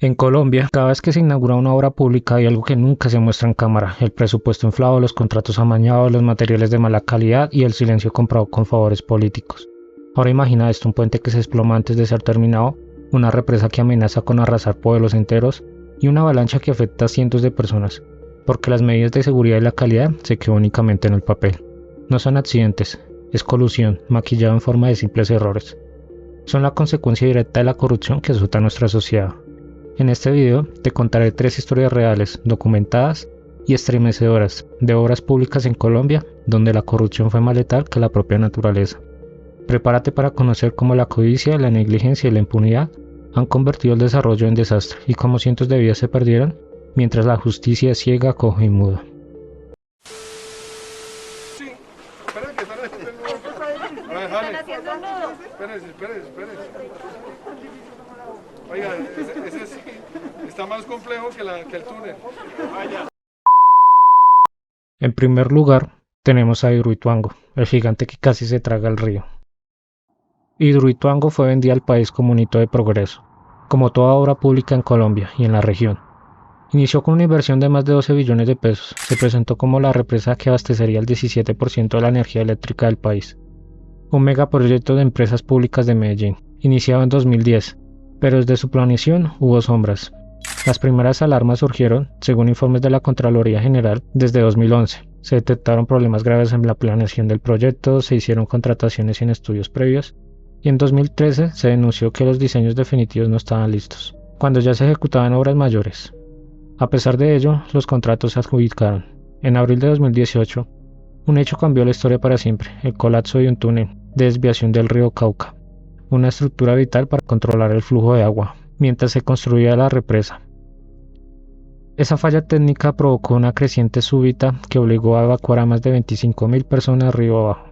En Colombia, cada vez que se inaugura una obra pública hay algo que nunca se muestra en cámara: el presupuesto inflado, los contratos amañados, los materiales de mala calidad y el silencio comprado con favores políticos. Ahora imagina esto: un puente que se desploma antes de ser terminado, una represa que amenaza con arrasar pueblos enteros y una avalancha que afecta a cientos de personas, porque las medidas de seguridad y la calidad se quedan únicamente en el papel. No son accidentes, es colusión, maquillado en forma de simples errores. Son la consecuencia directa de la corrupción que azota a nuestra sociedad. En este video te contaré 3 historias reales, documentadas y estremecedoras de obras públicas en Colombia donde la corrupción fue más letal que la propia naturaleza. Prepárate para conocer cómo la codicia, la negligencia y la impunidad han convertido el desarrollo en desastre y cómo cientos de vidas se perdieron mientras la justicia es ciega, coja y muda. Sí, espera que están haciendo el nudo. A ver, jale. Espérese. Oiga, ese sí está más complejo que el túnel. Vaya. En primer lugar, tenemos a Hidroituango, el gigante que casi se traga el río. Hidroituango fue vendida al país como un hito de progreso, como toda obra pública en Colombia y en la región. Inició con una inversión de más de 12 billones de pesos. Se presentó como la represa que abastecería el 17% de la energía eléctrica del país. Un megaproyecto de empresas públicas de Medellín, iniciado en 2010, pero desde su planeación hubo sombras. Las primeras alarmas surgieron, según informes de la Contraloría General, desde 2011. Se detectaron problemas graves en la planeación del proyecto, se hicieron contrataciones sin estudios previos, y en 2013 se denunció que los diseños definitivos no estaban listos, cuando ya se ejecutaban obras mayores. A pesar de ello, los contratos se adjudicaron. En abril de 2018, un hecho cambió la historia para siempre: el colapso de un túnel de desviación del río Cauca, una estructura vital para controlar el flujo de agua, mientras se construía la represa. Esa falla técnica provocó una creciente súbita que obligó a evacuar a más de 25.000 personas río abajo.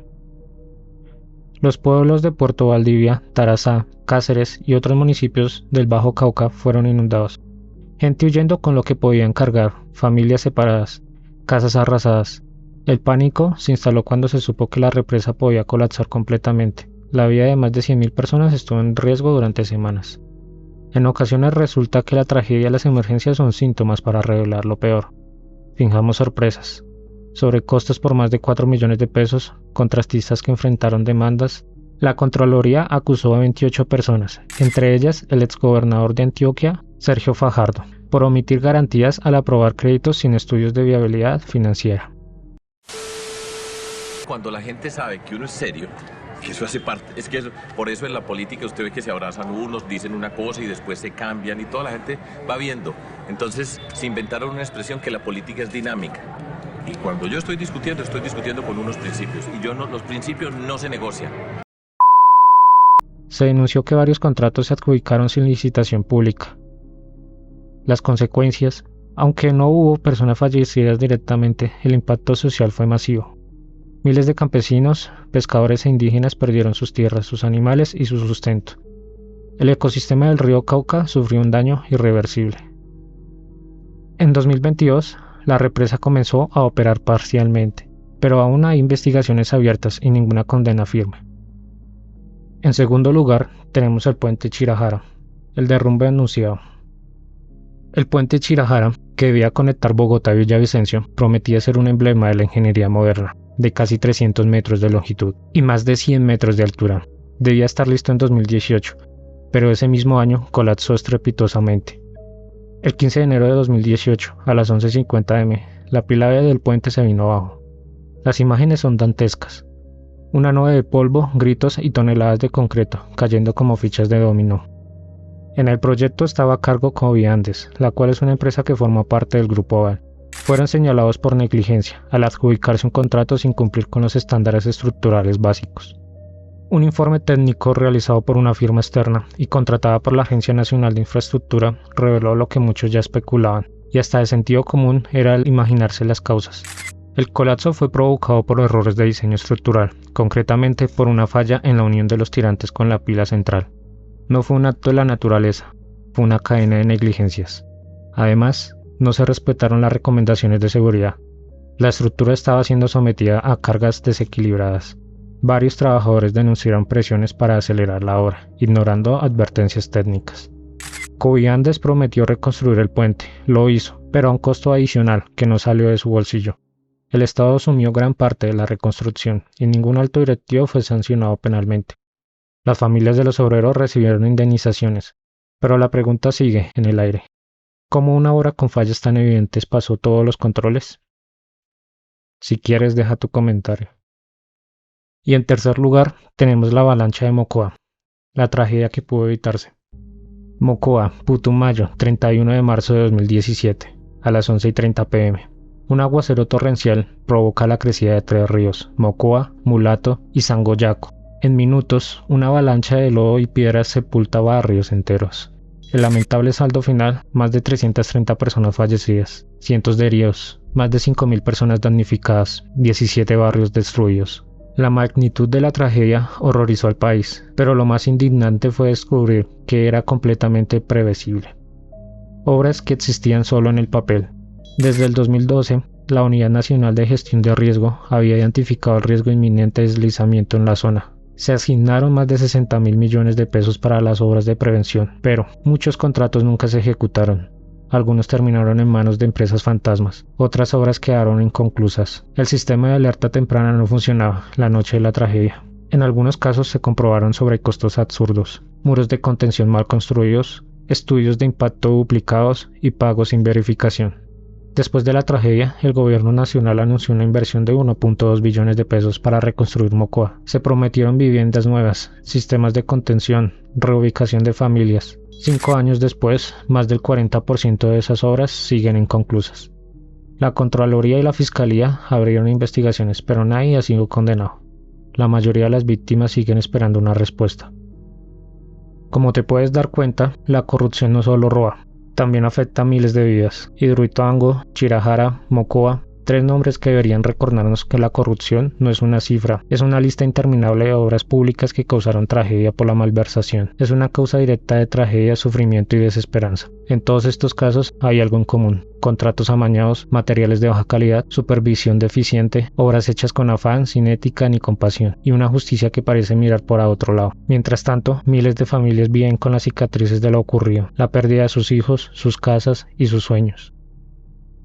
Los pueblos de Puerto Valdivia, Tarazá, Cáceres y otros municipios del Bajo Cauca fueron inundados. Gente huyendo con lo que podían cargar, familias separadas, casas arrasadas. El pánico se instaló cuando se supo que la represa podía colapsar completamente. La vida de más de 100.000 personas estuvo en riesgo durante semanas. En ocasiones resulta que la tragedia y las emergencias son síntomas para revelar lo peor. Fingamos sorpresas. Sobrecostos por más de 4 millones de pesos, contratistas que enfrentaron demandas. La Contraloría acusó a 28 personas, entre ellas el exgobernador de Antioquia, Sergio Fajardo, por omitir garantías al aprobar créditos sin estudios de viabilidad financiera. Cuando la gente sabe que uno es serio, que eso hace parte, es que eso, por eso en la política usted ve que se abrazan unos, dicen una cosa y después se cambian y toda la gente va viendo. Entonces se inventaron una expresión que la política es dinámica. Y cuando yo estoy discutiendo con unos principios. Y los principios no se negocian. Se denunció que varios contratos se adjudicaron sin licitación pública. Las consecuencias: aunque no hubo personas fallecidas directamente, el impacto social fue masivo. Miles de campesinos, pescadores e indígenas perdieron sus tierras, sus animales y su sustento. El ecosistema del río Cauca sufrió un daño irreversible. En 2022, la represa comenzó a operar parcialmente, pero aún hay investigaciones abiertas y ninguna condena firme. En segundo lugar, tenemos el puente Chirajara, el derrumbe anunciado. El puente Chirajara, que debía conectar Bogotá y Villavicencio, prometía ser un emblema de la ingeniería moderna, de casi 300 metros de longitud y más de 100 metros de altura. Debía estar listo en 2018, pero ese mismo año colapsó estrepitosamente. El 15 de enero de 2018, a las 11:50 am, la pila del puente se vino abajo. Las imágenes son dantescas. Una nube de polvo, gritos y toneladas de concreto, cayendo como fichas de dominó. En el proyecto estaba a cargo Coviandes, la cual es una empresa que forma parte del Grupo Aval. Fueron señalados por negligencia al adjudicarse un contrato sin cumplir con los estándares estructurales básicos. Un informe técnico realizado por una firma externa y contratada por la Agencia Nacional de Infraestructura reveló lo que muchos ya especulaban, y hasta de sentido común era el imaginarse las causas. El colapso fue provocado por errores de diseño estructural, concretamente por una falla en la unión de los tirantes con la pila central. No fue un acto de la naturaleza, fue una cadena de negligencias. Además, no se respetaron las recomendaciones de seguridad. La estructura estaba siendo sometida a cargas desequilibradas. Varios trabajadores denunciaron presiones para acelerar la obra, ignorando advertencias técnicas. Cubiandes prometió reconstruir el puente, lo hizo, pero a un costo adicional que no salió de su bolsillo. El Estado asumió gran parte de la reconstrucción y ningún alto directivo fue sancionado penalmente. Las familias de los obreros recibieron indemnizaciones, pero la pregunta sigue en el aire. ¿Cómo una obra con fallas tan evidentes pasó todos los controles? Si quieres, deja tu comentario. Y en tercer lugar, tenemos la avalancha de Mocoa, la tragedia que pudo evitarse. Mocoa, Putumayo, 31 de marzo de 2017, a las 11:30 p.m. Un aguacero torrencial provoca la crecida de 3 ríos, Mocoa, Mulato y Sangoyaco. En minutos, una avalancha de lodo y piedras sepulta barrios enteros. El lamentable saldo final, más de 330 personas fallecidas, cientos de heridos, más de 5.000 personas damnificadas, 17 barrios destruidos. La magnitud de la tragedia horrorizó al país, pero lo más indignante fue descubrir que era completamente previsible. Obras que existían solo en el papel. Desde el 2012, la Unidad Nacional de Gestión de Riesgo había identificado el riesgo inminente de deslizamiento en la zona. Se asignaron más de 60.000 millones de pesos para las obras de prevención, pero muchos contratos nunca se ejecutaron. Algunos terminaron en manos de empresas fantasmas, otras obras quedaron inconclusas. El sistema de alerta temprana no funcionaba la noche de la tragedia. En algunos casos se comprobaron sobrecostos absurdos, muros de contención mal construidos, estudios de impacto duplicados y pagos sin verificación. Después de la tragedia, el gobierno nacional anunció una inversión de 1.2 billones de pesos para reconstruir Mocoa. Se prometieron viviendas nuevas, sistemas de contención, reubicación de familias. 5 años después, más del 40% de esas obras siguen inconclusas. La Contraloría y la Fiscalía abrieron investigaciones, pero nadie ha sido condenado. La mayoría de las víctimas siguen esperando una respuesta. Como te puedes dar cuenta, la corrupción no solo roba, también afecta a miles de vidas. Hidroituango, Chirajara, Mocoa, 3 nombres que deberían recordarnos que la corrupción no es una cifra, es una lista interminable de obras públicas que causaron tragedia por la malversación. Es una causa directa de tragedia, sufrimiento y desesperanza. En todos estos casos hay algo en común: contratos amañados, materiales de baja calidad, supervisión deficiente, obras hechas con afán, sin ética ni compasión, y una justicia que parece mirar por a otro lado. Mientras tanto, miles de familias viven con las cicatrices de lo ocurrido, la pérdida de sus hijos, sus casas y sus sueños.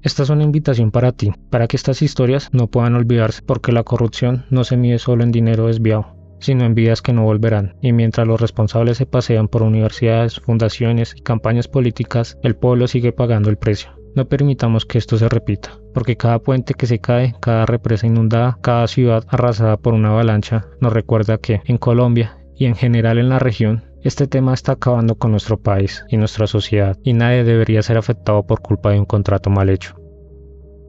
Esta es una invitación para ti, para que estas historias no puedan olvidarse, porque la corrupción no se mide solo en dinero desviado, sino en vidas que no volverán, y mientras los responsables se pasean por universidades, fundaciones y campañas políticas, el pueblo sigue pagando el precio. No permitamos que esto se repita, porque cada puente que se cae, cada represa inundada, cada ciudad arrasada por una avalancha, nos recuerda que, en Colombia y en general en la región, este tema está acabando con nuestro país y nuestra sociedad, y nadie debería ser afectado por culpa de un contrato mal hecho.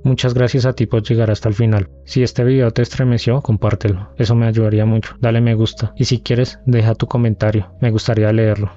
Muchas gracias a ti por llegar hasta el final. Si este video te estremeció, compártelo, eso me ayudaría mucho. Dale me gusta, y si quieres, deja tu comentario, me gustaría leerlo.